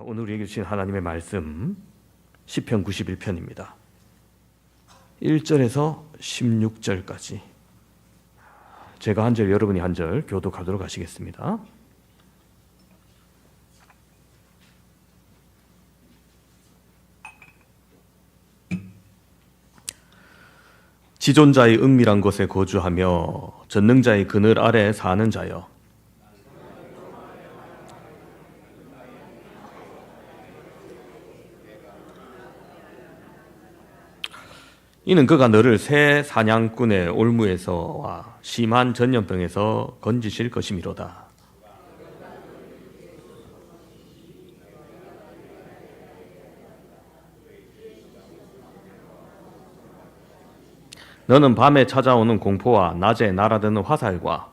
오늘 우리에게 주신 하나님의 말씀 시편 91편입니다. 1절에서 16절까지 제가 한 절, 여러분이 한 절 교독하도록 하시겠습니다. 지존자의 은밀한 곳에 거주하며 전능자의 그늘 아래 사는 자여, 이는 그가 너를 새 사냥꾼의 올무에서와 심한 전염병에서 건지실 것이미로다. 너는 밤에 찾아오는 공포와 낮에 날아드는 화살과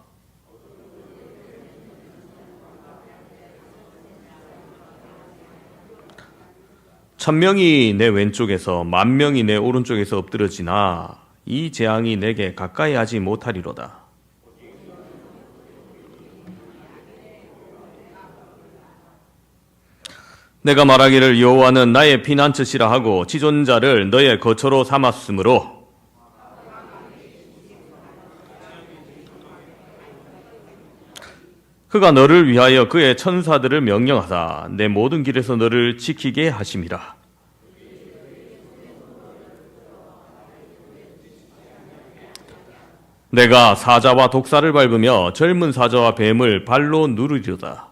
천명이 내 왼쪽에서 만명이 내 오른쪽에서 엎드러지나 이 재앙이 내게 가까이 하지 못하리로다. 내가 말하기를 여호와는 나의 피난처시라 하고 지존자를 너의 거처로 삼았으므로 그가 너를 위하여 그의 천사들을 명령하사 내 모든 길에서 너를 지키게 하심이라. 내가 사자와 독사를 밟으며 젊은 사자와 뱀을 발로 누르리로다.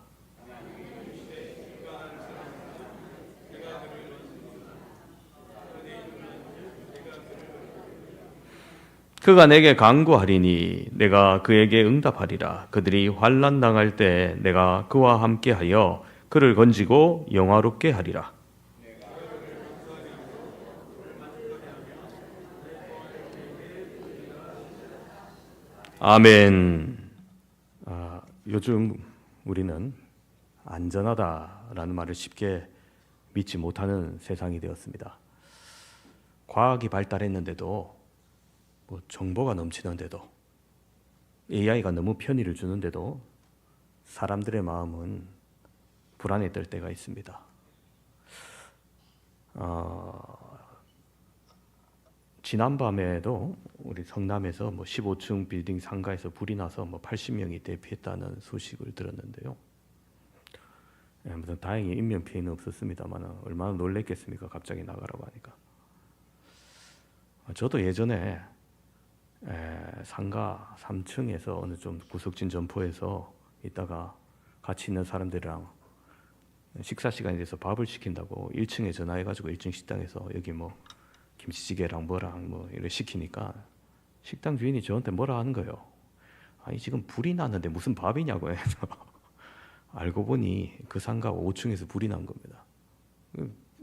그가 내게 간구하리니 내가 그에게 응답하리라. 그들이 환난 당할 때 내가 그와 함께하여 그를 건지고 영화롭게 하리라. 아멘. 요즘 우리는 안전하다라는 말을 쉽게 믿지 못하는 세상이 되었습니다. 과학이 발달했는데도 정보가 넘치는데도 AI가 너무 편의를 주는데도 사람들의 마음은 불안에 떨 때가 있습니다. 지난밤에도 우리 성남에서 15층 빌딩 상가에서 불이 나서 80명이 대피했다는 소식을 들었는데요. 다행히 인명 피해는 없었습니다만 얼마나 놀랬겠습니까? 갑자기 나가라고 하니까. 저도 예전에 상가 3층에서 어느 좀 구석진 점포에서 있다가 같이 있는 사람들이랑 식사 시간이 돼서 밥을 시킨다고 1층에 전화해가지고 1층 식당에서 여기 김치찌개랑 뭐랑 이렇게 시키니까 식당 주인이 저한테 뭐라 하는 거예요. 아니 지금 불이 났는데 무슨 밥이냐고 해서 알고 보니 그 상가 5층에서 불이 난 겁니다.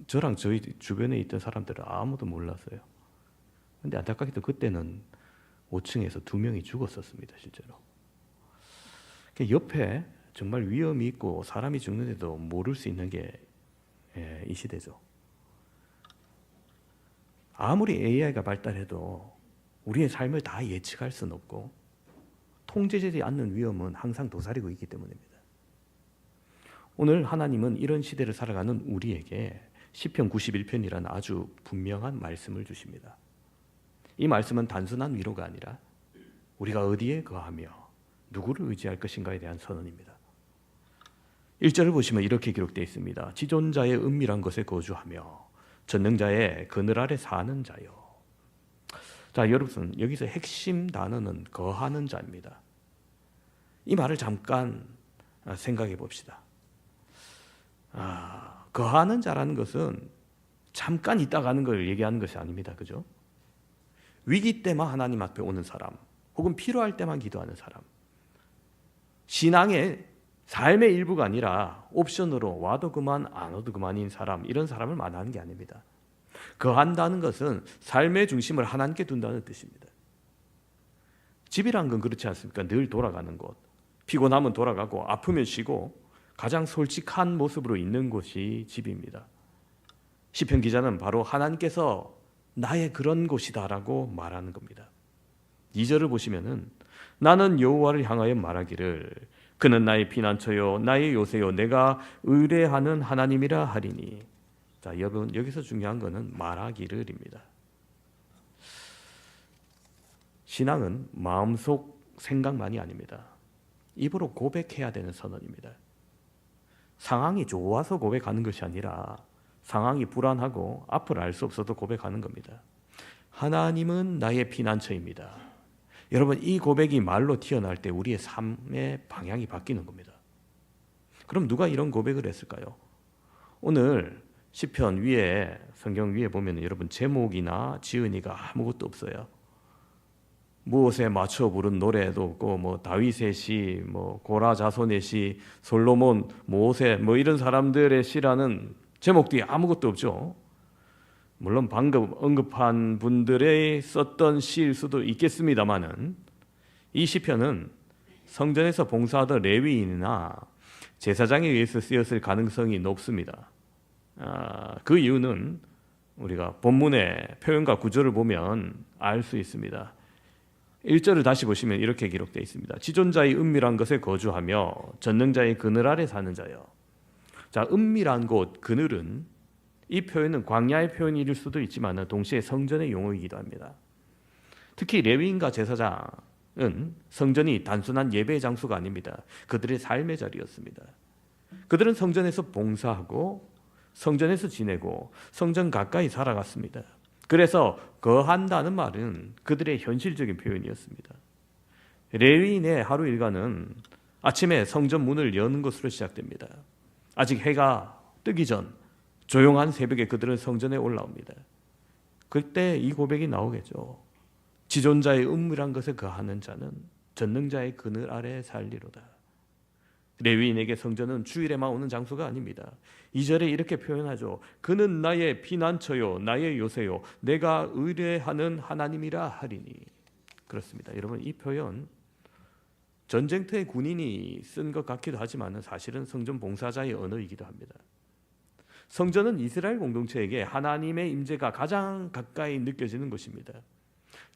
저랑 저희 주변에 있던 사람들은 아무도 몰랐어요. 근데 안타깝게도 그때는 5층에서 2명이 죽었었습니다, 실제로. 옆에 정말 위험이 있고 사람이 죽는데도 모를 수 있는 게 이 시대죠. 아무리 AI가 발달해도 우리의 삶을 다 예측할 수는 없고 통제되지 않는 위험은 항상 도사리고 있기 때문입니다. 오늘 하나님은 이런 시대를 살아가는 우리에게 시편 91편이라는 아주 분명한 말씀을 주십니다. 이 말씀은 단순한 위로가 아니라 우리가 어디에 거하며 누구를 의지할 것인가에 대한 선언입니다. 1절을 보시면 이렇게 기록되어 있습니다. 지존자의 은밀한 곳에 거주하며 전능자의 그늘 아래 사는 자요. 자, 여러분, 여기서 핵심 단어는 거하는 자입니다. 이 말을 잠깐 생각해 봅시다. 거하는 자라는 것은 잠깐 있다 가는 걸 얘기하는 것이 아닙니다. 그죠? 위기 때만 하나님 앞에 오는 사람, 혹은 필요할 때만 기도하는 사람, 신앙의 삶의 일부가 아니라 옵션으로 와도 그만 안 와도 그만인 사람, 이런 사람을 말하는 게 아닙니다. 거한다는 것은 삶의 중심을 하나님께 둔다는 뜻입니다. 집이란 건 그렇지 않습니까? 늘 돌아가는 곳, 피곤하면 돌아가고 아프면 쉬고 가장 솔직한 모습으로 있는 곳이 집입니다. 시편 기자는 바로 하나님께서 나의 그런 곳이다라고 말하는 겁니다. 2절을 보시면은 나는 여호와를 향하여 말하기를 그는 나의 피난처요 나의 요새요 내가 의뢰하는 하나님이라 하리니. 자, 여러분 여기서 중요한 것은 말하기를입니다. 신앙은 마음속 생각만이 아닙니다. 입으로 고백해야 되는 선언입니다. 상황이 좋아서 고백하는 것이 아니라 상황이 불안하고 앞을 알 수 없어도 고백하는 겁니다. 하나님은 나의 피난처입니다. 여러분 이 고백이 말로 튀어나올 때 우리의 삶의 방향이 바뀌는 겁니다. 그럼 누가 이런 고백을 했을까요? 오늘 시편 위에 성경 위에 보면 여러분 제목이나 지은이가 아무것도 없어요. 무엇에 맞춰 부른 노래도 없고 뭐 다윗의 시, 뭐 고라 자손의 시, 솔로몬, 모세 뭐 이런 사람들의 시라는 제목들이 아무것도 없죠. 물론 방금 언급한 분들의 썼던 시일 수도 있겠습니다만은 이 시편은 성전에서 봉사하던 레위인이나 제사장에 의해서 쓰였을 가능성이 높습니다. 그 이유는 우리가 본문의 표현과 구조를 보면 알 수 있습니다. 1절을 다시 보시면 이렇게 기록되어 있습니다. 지존자의 은밀한 것에 거주하며 전능자의 그늘 아래 사는 자여. 자, 은밀한 곳, 그늘은 이 표현은 광야의 표현일 수도 있지만 동시에 성전의 용어이기도 합니다. 특히 레위인과 제사장은 성전이 단순한 예배의 장소가 아닙니다. 그들의 삶의 자리였습니다. 그들은 성전에서 봉사하고 성전에서 지내고 성전 가까이 살아갔습니다. 그래서 거한다는 말은 그들의 현실적인 표현이었습니다. 레위인의 하루 일과는 아침에 성전 문을 여는 것으로 시작됩니다. 아직 해가 뜨기 전 조용한 새벽에 그들은 성전에 올라옵니다. 그때 이 고백이 나오겠죠. 지존자의 은밀한 것에 거하는 자는 전능자의 그늘 아래에 살리로다. 레위인에게 성전은 주일에만 오는 장소가 아닙니다. 2절에 이렇게 표현하죠. 그는 나의 피난처요 나의 요새요 내가 의뢰하는 하나님이라 하리니. 그렇습니다. 여러분 이 표현 전쟁터의 군인이 쓴 것 같기도 하지만 사실은 성전 봉사자의 언어이기도 합니다. 성전은 이스라엘 공동체에게 하나님의 임재가 가장 가까이 느껴지는 곳입니다.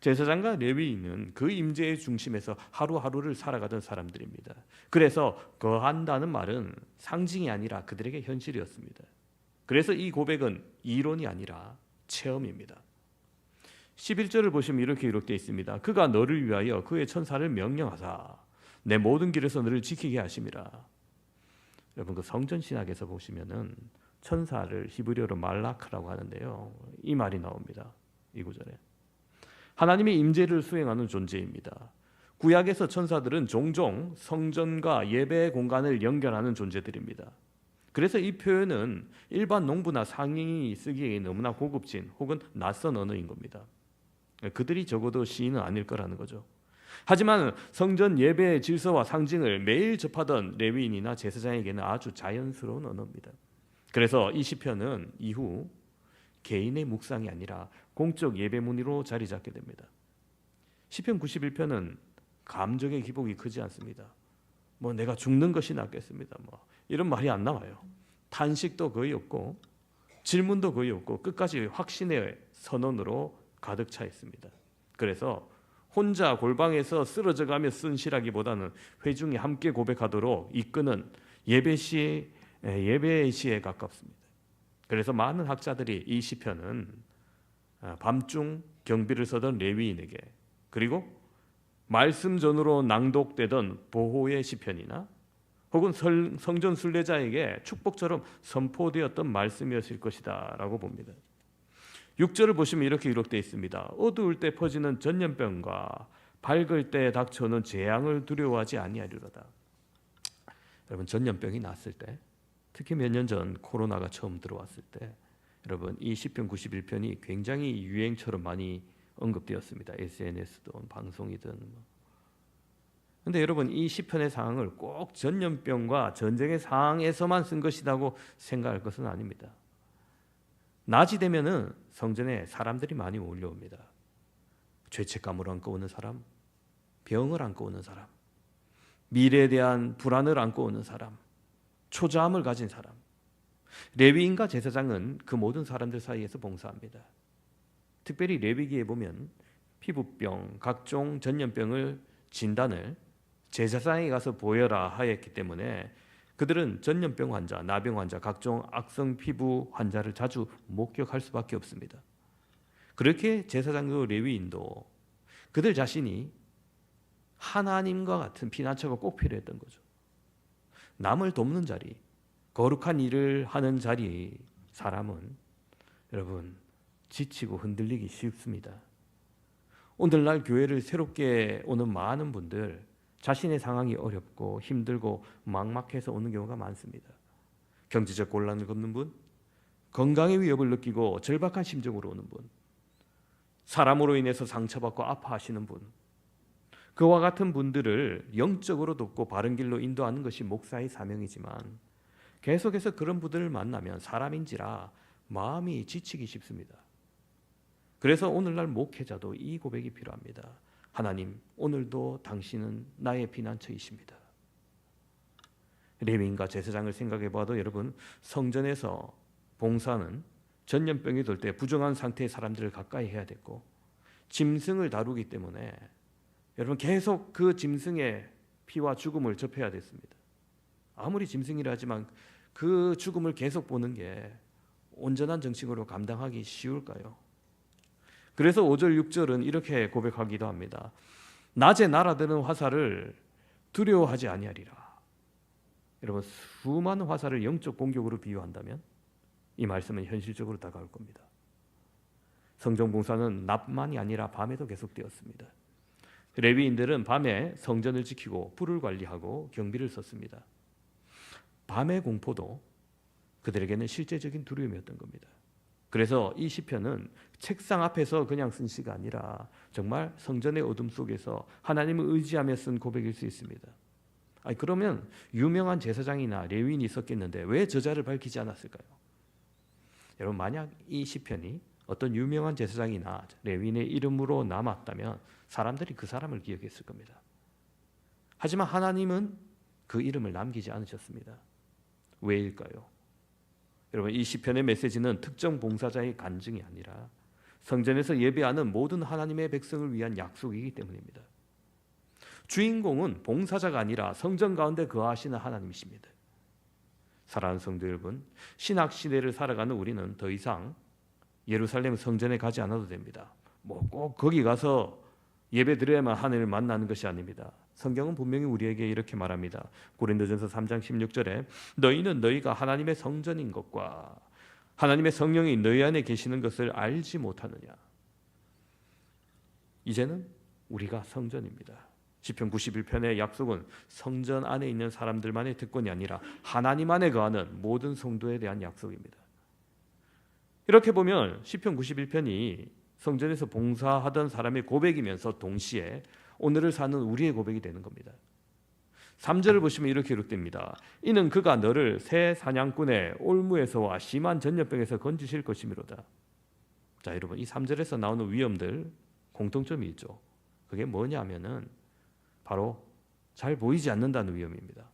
제사장과 레위인은 그 임재의 중심에서 하루하루를 살아가던 사람들입니다. 그래서 거한다는 말은 상징이 아니라 그들에게 현실이었습니다. 그래서 이 고백은 이론이 아니라 체험입니다. 11절을 보시면 이렇게 기록되어 있습니다. 그가 너를 위하여 그의 천사를 명령하사 내 모든 길에서 너를 지키게 하심이라. 여러분 그 성전 신학에서 보시면은 천사를 히브리어로 말라크라고 하는데요. 이 말이 나옵니다. 이 구절에. 하나님의 임재를 수행하는 존재입니다. 구약에서 천사들은 종종 성전과 예배 공간을 연결하는 존재들입니다. 그래서 이 표현은 일반 농부나 상인이 쓰기에 너무나 고급진 혹은 낯선 언어인 겁니다. 그들이 적어도 시인은 아닐 거라는 거죠. 하지만 성전 예배의 질서와 상징을 매일 접하던 레위인이나 제사장에게는 아주 자연스러운 언어입니다. 그래서 이 시편은 이후 개인의 묵상이 아니라 공적 예배 문의로 자리 잡게 됩니다. 시편 91편은 감정의 기복이 크지 않습니다. 뭐 내가 죽는 것이 낫겠습니다. 뭐 이런 말이 안 나와요. 탄식도 거의 없고 질문도 거의 없고 끝까지 확신의 선언으로 가득 차 있습니다. 그래서 혼자 골방에서 쓰러져가며 쓴 시라기보다는 회중이 함께 고백하도록 이끄는 예배의 시에 가깝습니다. 그래서 많은 학자들이 이 시편은 밤중 경비를 서던 레위인에게 그리고 말씀 전으로 낭독되던 보호의 시편이나 혹은 성전 순례자에게 축복처럼 선포되었던 말씀이었을 것이다 라고 봅니다. 6절을 보시면 이렇게 기록되어 있습니다. 어두울 때 퍼지는 전염병과 밝을 때 닥쳐오는 재앙을 두려워하지 아니하리로다. 여러분 전염병이 났을 때 특히 몇 년 전 코로나가 처음 들어왔을 때 여러분 이 시편 91편이 굉장히 유행처럼 많이 언급되었습니다. SNS든 방송이든 근데 여러분 이 시편의 상황을 꼭 전염병과 전쟁의 상황에서만 쓴 것이라고 생각할 것은 아닙니다. 낮이 되면은 성전에 사람들이 많이 몰려옵니다. 죄책감을 안고 오는 사람, 병을 안고 오는 사람, 미래에 대한 불안을 안고 오는 사람, 초조함을 가진 사람. 레위인과 제사장은 그 모든 사람들 사이에서 봉사합니다. 특별히 레위기에 보면 피부병, 각종 전염병을 진단을 제사장에 가서 보여라 하였기 때문에 그들은 전염병 환자, 나병 환자, 각종 악성 피부 환자를 자주 목격할 수밖에 없습니다. 그렇게 제사장도 레위인도 그들 자신이 하나님과 같은 피난처가 꼭 필요했던 거죠. 남을 돕는 자리, 거룩한 일을 하는 자리 사람은 여러분 지치고 흔들리기 쉽습니다. 오늘날 교회를 새롭게 오는 많은 분들 자신의 상황이 어렵고 힘들고 막막해서 오는 경우가 많습니다. 경제적 곤란을 겪는 분, 건강의 위협을 느끼고 절박한 심정으로 오는 분, 사람으로 인해서 상처받고 아파하시는 분, 그와 같은 분들을 영적으로 돕고 바른 길로 인도하는 것이 목사의 사명이지만 계속해서 그런 분들을 만나면 사람인지라 마음이 지치기 쉽습니다. 그래서 오늘날 목회자도 이 고백이 필요합니다. 하나님, 오늘도 당신은 나의 피난처이십니다. 레위인과 제사장을 생각해 봐도 여러분, 성전에서 봉사는 전염병이 돌 때 부정한 상태의 사람들을 가까이 해야 됐고 짐승을 다루기 때문에 여러분 계속 그 짐승의 피와 죽음을 접해야 됐습니다. 아무리 짐승이라 하지만 그 죽음을 계속 보는 게 온전한 정신으로 감당하기 쉬울까요? 그래서 5절 6절은 이렇게 고백하기도 합니다. 낮에 날아드는 화살을 두려워하지 아니하리라. 여러분, 수많은 화살을 영적 공격으로 비유한다면 이 말씀은 현실적으로 다가올 겁니다. 성전 봉사는 낮만이 아니라 밤에도 계속되었습니다. 레위인들은 밤에 성전을 지키고 불을 관리하고 경비를 썼습니다. 밤의 공포도 그들에게는 실제적인 두려움이었던 겁니다. 그래서 이 시편은 책상 앞에서 그냥 쓴 시가 아니라 정말 성전의 어둠 속에서 하나님을 의지하며 쓴 고백일 수 있습니다. 그러면 유명한 제사장이나 레위인이 있었겠는데 왜 저자를 밝히지 않았을까요? 여러분, 만약 이 시편이 어떤 유명한 제사장이나 레위인의 이름으로 남았다면 사람들이 그 사람을 기억했을 겁니다. 하지만 하나님은 그 이름을 남기지 않으셨습니다. 왜일까요? 여러분, 이 시편의 메시지는 특정 봉사자의 간증이 아니라 성전에서 예배하는 모든 하나님의 백성을 위한 약속이기 때문입니다. 주인공은 봉사자가 아니라 성전 가운데 거하시는 하나님이십니다. 사랑하는 성도 여러분, 신학 시대를 살아가는 우리는 더 이상 예루살렘 성전에 가지 않아도 됩니다. 꼭 거기 가서 예배 드려야만 하나님을 만나는 것이 아닙니다. 성경은 분명히 우리에게 이렇게 말합니다. 고린도전서 3장 16절에 너희는 너희가 하나님의 성전인 것과 하나님의 성령이 너희 안에 계시는 것을 알지 못하느냐. 이제는 우리가 성전입니다. 시편 91편의 약속은 성전 안에 있는 사람들만의 특권이 아니라 하나님 안에 거하는 모든 성도에 대한 약속입니다. 이렇게 보면 시편 91편이 성전에서 봉사하던 사람의 고백이면서 동시에 오늘을 사는 우리의 고백이 되는 겁니다. 3절을 보시면 이렇게 기록됩니다. 이는 그가 너를 새 사냥꾼의 올무에서와 심한 전염병에서 건지실 것이미로다. 자, 여러분, 이 3절에서 나오는 위험들 공통점이 있죠. 그게 뭐냐면은 바로 잘 보이지 않는다는 위험입니다.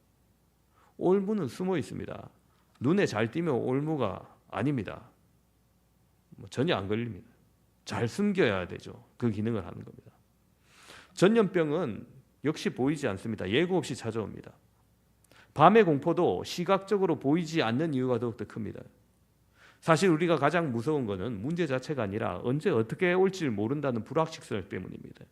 올무는 숨어 있습니다. 눈에 잘 띄면 올무가 아닙니다. 전혀 안 걸립니다. 잘 숨겨야 되죠. 그 기능을 하는 겁니다. 전염병은 역시 보이지 않습니다. 예고 없이 찾아옵니다. 밤의 공포도 시각적으로 보이지 않는 이유가 더욱더 큽니다. 사실 우리가 가장 무서운 것은 문제 자체가 아니라 언제 어떻게 올지 모른다는 불확실성 때문입니다.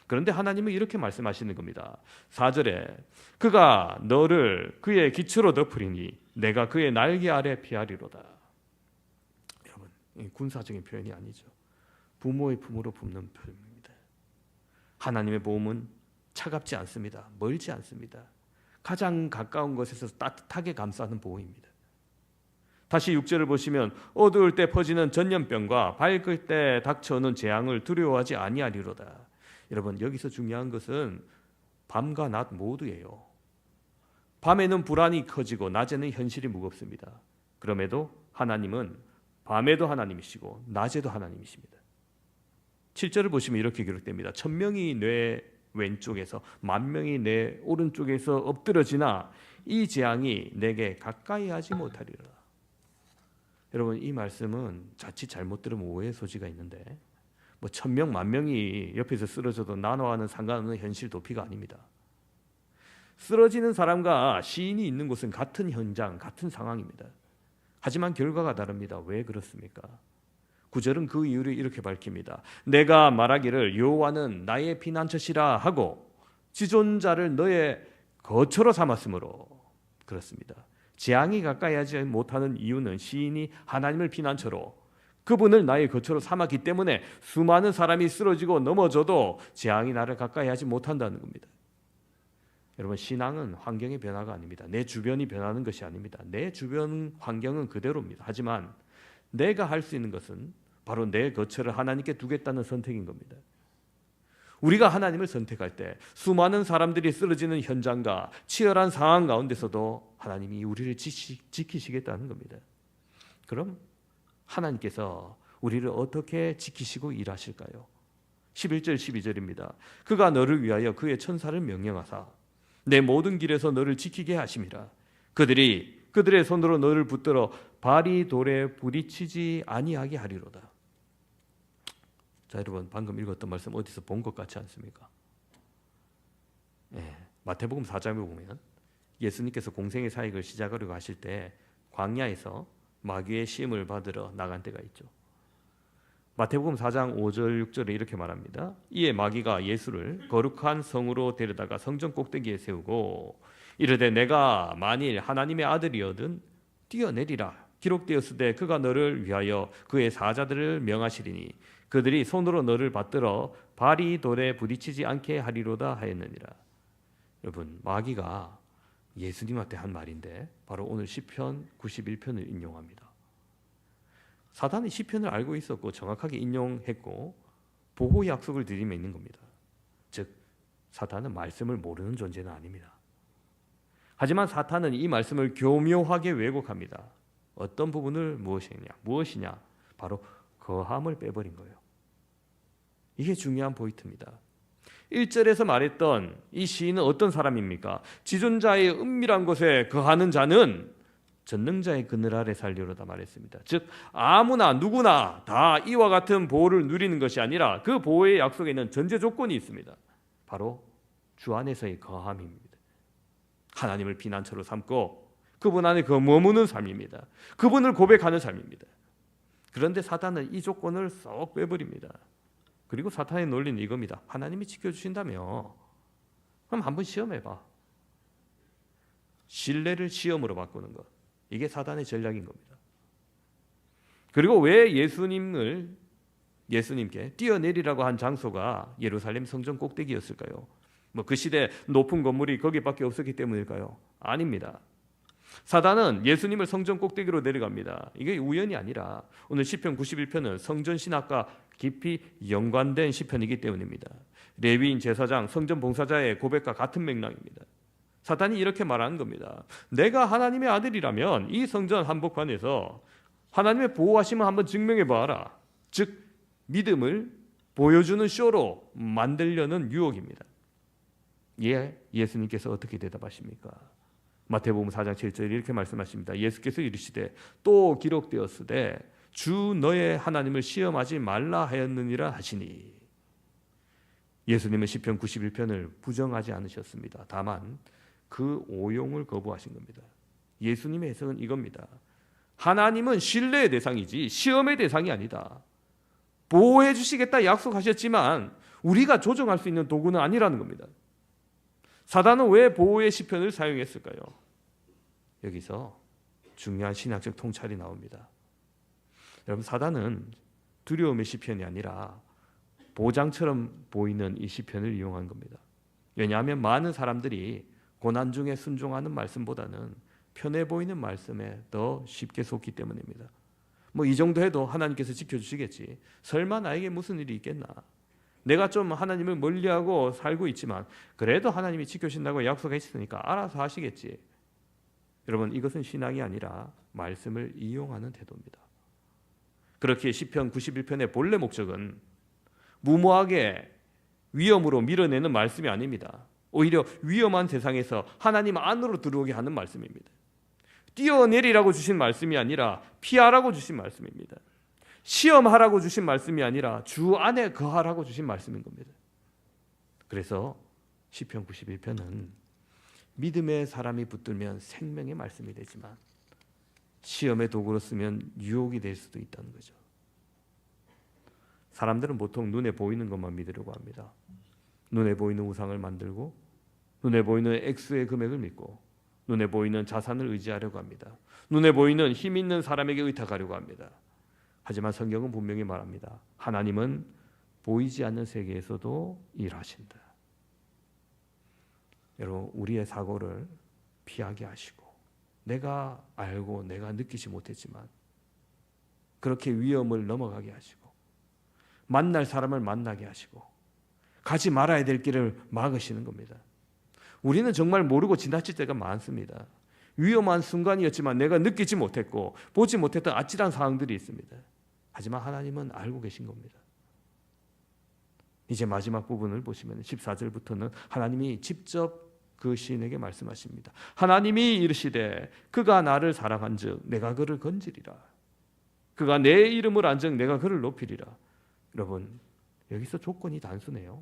그런데 하나님은 이렇게 말씀하시는 겁니다. 4절에 그가 너를 그의 기초로 덮으리니 내가 그의 날개 아래 피하리로다. 여러분, 군사적인 표현이 아니죠. 부모의 품으로 품는 표현입니다. 하나님의 보험은 차갑지 않습니다. 멀지 않습니다. 가장 가까운 곳에서 따뜻하게 감싸는 보호입니다. 다시 6절을 보시면 어두울 때 퍼지는 전염병과 밝을 때 닥쳐오는 재앙을 두려워하지 아니하리로다. 여러분, 여기서 중요한 것은 밤과 낮 모두예요. 밤에는 불안이 커지고 낮에는 현실이 무겁습니다. 그럼에도 하나님은 밤에도 하나님이시고 낮에도 하나님이십니다. 7절을 보시면 이렇게 기록됩니다. 1000명이 내 왼쪽에서 10,000명이 내 오른쪽에서 엎드러지나 이 재앙이 내게 가까이 하지 못하리라. 여러분, 이 말씀은 자칫 잘못 들으면 오해의 소지가 있는데 1000명, 10,000명이 옆에서 쓰러져도 나와는 상관없는 현실 도피가 아닙니다. 쓰러지는 사람과 시인이 있는 곳은 같은 현장, 같은 상황입니다. 하지만 결과가 다릅니다. 왜 그렇습니까? 9절은 그 이유를 이렇게 밝힙니다. 내가 말하기를 여호와는 나의 피난처시라 하고 지존자를 너의 거처로 삼았으므로 그렇습니다. 재앙이 가까이 하지 못하는 이유는 시인이 하나님을 피난처로 그분을 나의 거처로 삼았기 때문에 수많은 사람이 쓰러지고 넘어져도 재앙이 나를 가까이 하지 못한다는 겁니다. 여러분, 신앙은 환경의 변화가 아닙니다. 내 주변이 변하는 것이 아닙니다. 내 주변 환경은 그대로입니다. 하지만 내가 할 수 있는 것은 바로 내 거처를 하나님께 두겠다는 선택인 겁니다. 우리가 하나님을 선택할 때 수많은 사람들이 쓰러지는 현장과 치열한 상황 가운데서도 하나님이 우리를 지키시겠다는 겁니다. 그럼 하나님께서 우리를 어떻게 지키시고 일하실까요? 11절 12절입니다. 그가 너를 위하여 그의 천사를 명령하사 내 모든 길에서 너를 지키게 하심이라. 그들의 손으로 너를 붙들어 발이 돌에 부딪히지 아니하게 하리로다. 자, 여러분, 방금 읽었던 말씀 어디서 본 것 같지 않습니까? 마태복음 4장에 보면 예수님께서 공생의 사역을 시작하려고 하실 때 광야에서 마귀의 시험을 받으러 나간 때가 있죠. 마태복음 4장 5절 6절에 이렇게 말합니다. 이에 마귀가 예수를 거룩한 성으로 데려다가 성전 꼭대기에 세우고 이르되 내가 만일 하나님의 아들이거든 뛰어내리라. 기록되었으되 그가 너를 위하여 그의 사자들을 명하시리니 그들이 손으로 너를 받들어 발이 돌에 부딪히지 않게 하리로다 하였느니라. 여러분, 마귀가 예수님한테 한 말인데 바로 오늘 시편 91편을 인용합니다. 사단이 시편을 알고 있었고 정확하게 인용했고 보호 약속을 드리며 있는 겁니다. 즉 사탄은 말씀을 모르는 존재는 아닙니다. 하지만 사탄은 이 말씀을 교묘하게 왜곡합니다. 어떤 부분을 무엇이냐? 바로 거함을 빼버린 거예요. 이게 중요한 포인트입니다. 1절에서 말했던 이 시인은 어떤 사람입니까? 지존자의 은밀한 곳에 거하는 자는 전능자의 그늘 아래 살리로다 말했습니다. 즉 아무나 누구나 다 이와 같은 보호를 누리는 것이 아니라 그 보호의 약속에 있는 전제 조건이 있습니다. 바로 주 안에서의 거함입니다. 하나님을 피난처로 삼고 그분 안에 머무는 삶입니다. 그분을 고백하는 삶입니다. 그런데 사탄은 이 조건을 쏙 빼버립니다. 그리고 사탄의 논리는 이겁니다. 하나님이 지켜주신다며 그럼 한번 시험해봐. 신뢰를 시험으로 바꾸는 것. 이게 사탄의 전략인 겁니다. 그리고 왜 예수님께 뛰어내리라고 한 장소가 예루살렘 성전 꼭대기였을까요? 그 시대 높은 건물이 거기밖에 없었기 때문일까요? 아닙니다. 사단은 예수님을 성전 꼭대기로 내려갑니다. 이게 우연이 아니라 오늘 시편 91편은 성전 신학과 깊이 연관된 시편이기 때문입니다. 레위인 제사장, 성전 봉사자의 고백과 같은 맥락입니다. 사탄이 이렇게 말하는 겁니다. 내가 하나님의 아들이라면 이 성전 한복판에서 하나님의 보호하심을 한번 증명해 봐라. 즉 믿음을 보여주는 쇼로 만들려는 유혹입니다. 예수님께서 어떻게 대답하십니까? 마태복음 4장 7절에 이렇게 말씀하십니다. 예수께서 이르시되 또 기록되었으되 주 너의 하나님을 시험하지 말라 하였느니라 하시니. 예수님은 시편 91편을 부정하지 않으셨습니다. 다만 그 오용을 거부하신 겁니다. 예수님의 해석은 이겁니다. 하나님은 신뢰의 대상이지 시험의 대상이 아니다. 보호해 주시겠다 약속하셨지만 우리가 조정할 수 있는 도구는 아니라는 겁니다. 사단은 왜 보호의 시편을 사용했을까요? 여기서 중요한 신학적 통찰이 나옵니다. 여러분, 사단은 두려움의 시편이 아니라 보장처럼 보이는 이 시편을 이용한 겁니다. 왜냐하면 많은 사람들이 고난 중에 순종하는 말씀보다는 편해 보이는 말씀에 더 쉽게 속기 때문입니다. 이 정도 해도 하나님께서 지켜주시겠지. 설마 나에게 무슨 일이 있겠나? 내가 좀 하나님을 멀리하고 살고 있지만 그래도 하나님이 지켜주신다고 약속했으니까 알아서 하시겠지. 여러분, 이것은 신앙이 아니라 말씀을 이용하는 태도입니다. 그렇게 시편 91편의 본래 목적은 무모하게 위험으로 밀어내는 말씀이 아닙니다. 오히려 위험한 세상에서 하나님 안으로 들어오게 하는 말씀입니다. 뛰어내리라고 주신 말씀이 아니라 피하라고 주신 말씀입니다. 시험하라고 주신 말씀이 아니라 주 안에 거하라고 주신 말씀인 겁니다. 그래서 시편 91편은 믿음의 사람이 붙들면 생명의 말씀이 되지만 시험의 도구로 쓰면 유혹이 될 수도 있다는 거죠. 사람들은 보통 눈에 보이는 것만 믿으려고 합니다. 눈에 보이는 우상을 만들고 눈에 보이는 액수의 금액을 믿고 눈에 보이는 자산을 의지하려고 합니다. 눈에 보이는 힘 있는 사람에게 의탁하려고 합니다. 하지만 성경은 분명히 말합니다. 하나님은 보이지 않는 세계에서도 일하신다. 여러분, 우리의 사고를 피하게 하시고 내가 알고 내가 느끼지 못했지만 그렇게 위험을 넘어가게 하시고 만날 사람을 만나게 하시고 가지 말아야 될 길을 막으시는 겁니다. 우리는 정말 모르고 지나칠 때가 많습니다. 위험한 순간이었지만 내가 느끼지 못했고 보지 못했던 아찔한 상황들이 있습니다. 하지만 하나님은 알고 계신 겁니다. 이제 마지막 부분을 보시면 14절부터는 하나님이 직접 그 시인에게 말씀하십니다. 하나님이 이르시되 그가 나를 사랑한즉 내가 그를 건지리라. 그가 내 이름을 안즉 내가 그를 높이리라. 여러분, 여기서 조건이 단순해요.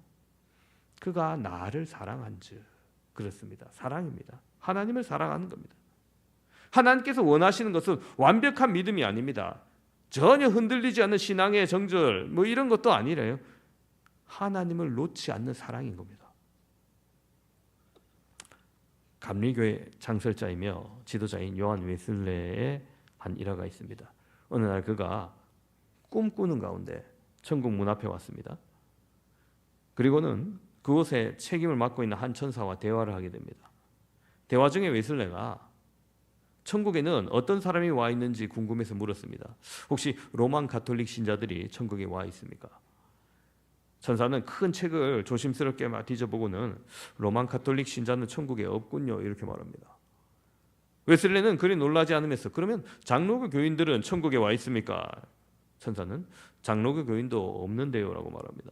그가 나를 사랑한즉, 그렇습니다. 사랑입니다. 하나님을 사랑하는 겁니다. 하나님께서 원하시는 것은 완벽한 믿음이 아닙니다. 전혀 흔들리지 않는 신앙의 정절 이런 것도 아니래요. 하나님을 놓지 않는 사랑인 겁니다. 감리교회 창설자이며 지도자인 요한 웨슬레의 한 일화가 있습니다. 어느 날 그가 꿈꾸는 가운데 천국 문 앞에 왔습니다. 그리고는 그곳에 책임을 맡고 있는 한 천사와 대화를 하게 됩니다. 대화 중에 웨슬레가 천국에는 어떤 사람이 와 있는지 궁금해서 물었습니다. 혹시 로만 가톨릭 신자들이 천국에 와 있습니까? 천사는 큰 책을 조심스럽게 뒤져보고는 로만 가톨릭 신자는 천국에 없군요, 이렇게 말합니다. 웨슬레는 그리 놀라지 않으면서 그러면 장로교 교인들은 천국에 와 있습니까? 천사는 장로교 교인도 없는데요 라고 말합니다.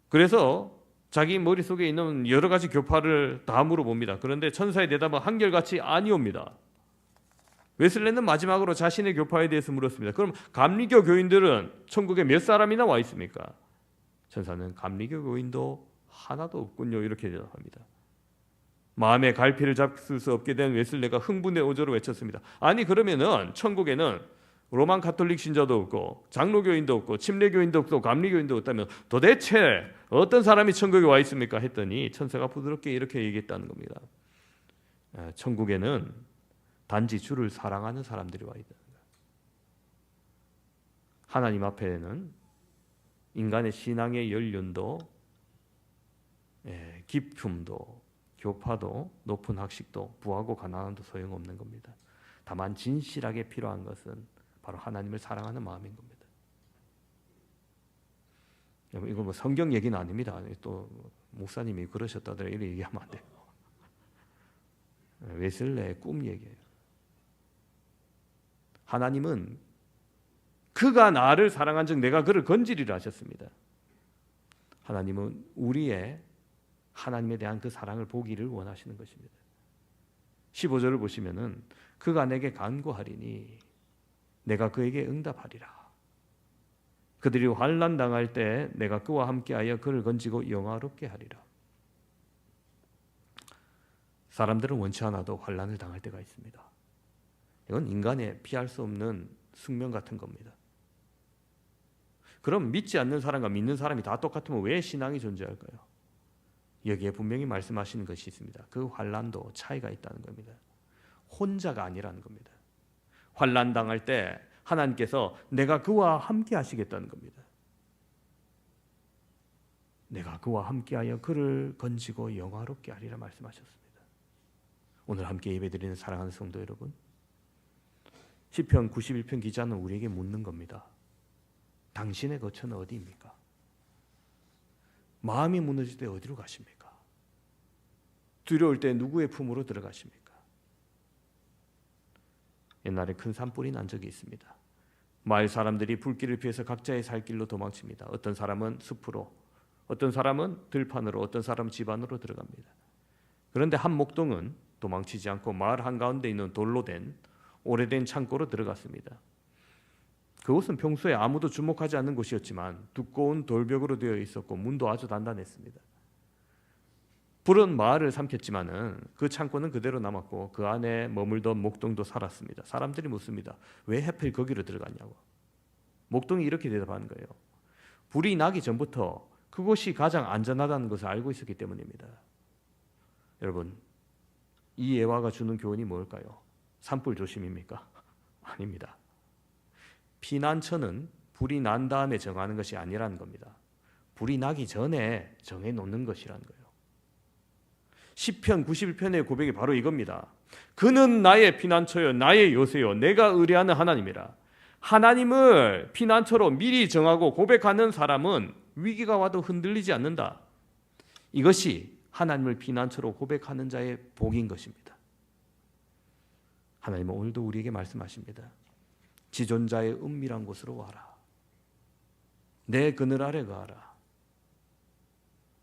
그래서 자기 머릿속에 있는 여러 가지 교파를 다 물어봅니다. 그런데 천사의 대답은 한결같이 아니옵니다. 웨슬레는 마지막으로 자신의 교파에 대해서 물었습니다. 그럼 감리교 교인들은 천국에 몇 사람이나 와 있습니까? 천사는 감리교 교인도 하나도 없군요, 이렇게 대답합니다. 마음의 갈피를 잡을 수 없게 된 웨슬레가 흥분의 어조로 외쳤습니다. 아니, 그러면은 천국에는 로만 가톨릭 신자도 없고 장로교인도 없고 침례교인도 없고 감리교인도 없다면 도대체 어떤 사람이 천국에 와 있습니까? 했더니 천사가 부드럽게 이렇게 얘기했다는 겁니다. 천국에는 단지 주를 사랑하는 사람들이 와 있다. 하나님 앞에는 인간의 신앙의 연륜도 기품도 교파도 높은 학식도 부하고 가난함도 소용없는 겁니다. 다만 진실하게 필요한 것은 바로 하나님을 사랑하는 마음인 겁니다. 이거 성경 얘기는 아닙니다. 또 목사님이 그러셨다더라 이렇게 얘기하면 안 돼요. 웨슬레의 꿈 얘기예요. 하나님은 그가 나를 사랑한즉 내가 그를 건지리라 하셨습니다. 하나님은 우리의 하나님에 대한 그 사랑을 보기를 원하시는 것입니다. 15절을 보시면은 그가 내게 간구하리니 내가 그에게 응답하리라. 그들이 환난 당할 때 내가 그와 함께하여 그를 건지고 영화롭게 하리라. 사람들은 원치 않아도 환난을 당할 때가 있습니다. 이건 인간의 피할 수 없는 숙명 같은 겁니다. 그럼 믿지 않는 사람과 믿는 사람이 다 똑같으면 왜 신앙이 존재할까요? 여기에 분명히 말씀하시는 것이 있습니다. 그 환난도 차이가 있다는 겁니다. 혼자가 아니라는 겁니다. 환난 당할 때 하나님께서 내가 그와 함께 하시겠다는 겁니다. 내가 그와 함께하여 그를 건지고 영화롭게 하리라 말씀하셨습니다. 오늘 함께 예배드리는 사랑하는 성도 여러분, 시편 91편 기자는 우리에게 묻는 겁니다. 당신의 거처는 어디입니까? 마음이 무너질 때 어디로 가십니까? 두려울 때 누구의 품으로 들어가십니까? 옛날에 큰 산불이 난 적이 있습니다. 마을 사람들이 불길을 피해서 각자의 살 길로 도망칩니다. 어떤 사람은 숲으로, 어떤 사람은 들판으로, 어떤 사람은 집 안으로 들어갑니다. 그런데 한 목동은 도망치지 않고 마을 한가운데 있는 돌로 된 오래된 창고로 들어갔습니다. 그곳은 평소에 아무도 주목하지 않는 곳이었지만 두꺼운 돌벽으로 되어 있었고 문도 아주 단단했습니다. 불은 마을을 삼켰지만은 그 창고는 그대로 남았고 그 안에 머물던 목동도 살았습니다. 사람들이 묻습니다. 왜 하필 거기로 들어갔냐고. 목동이 이렇게 대답하는 거예요. 불이 나기 전부터 그곳이 가장 안전하다는 것을 알고 있었기 때문입니다. 여러분, 이 예화가 주는 교훈이 뭘까요? 산불 조심입니까? 아닙니다. 피난처는 불이 난 다음에 정하는 것이 아니라는 겁니다. 불이 나기 전에 정해놓는 것이라는 거예요. 시편 91편의 고백이 바로 이겁니다. 그는 나의 피난처요 나의 요새요 내가 의뢰하는 하나님이라. 하나님을 피난처로 미리 정하고 고백하는 사람은 위기가 와도 흔들리지 않는다. 이것이 하나님을 피난처로 고백하는 자의 복인 것입니다. 하나님은 오늘도 우리에게 말씀하십니다. 지존자의 은밀한 곳으로 와라. 내 그늘 아래 가라.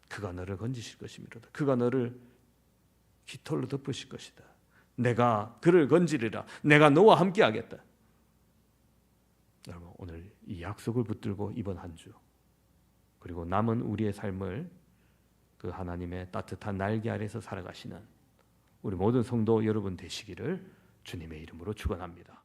그가 너를 건지실 것입니다. 그가 너를 깃털로 덮으실 것이다. 내가 그를 건지리라. 내가 너와 함께 하겠다. 여러분, 오늘 이 약속을 붙들고 이번 한 주 그리고 남은 우리의 삶을 그 하나님의 따뜻한 날개 아래에서 살아가시는 우리 모든 성도 여러분 되시기를 주님의 이름으로 축원합니다.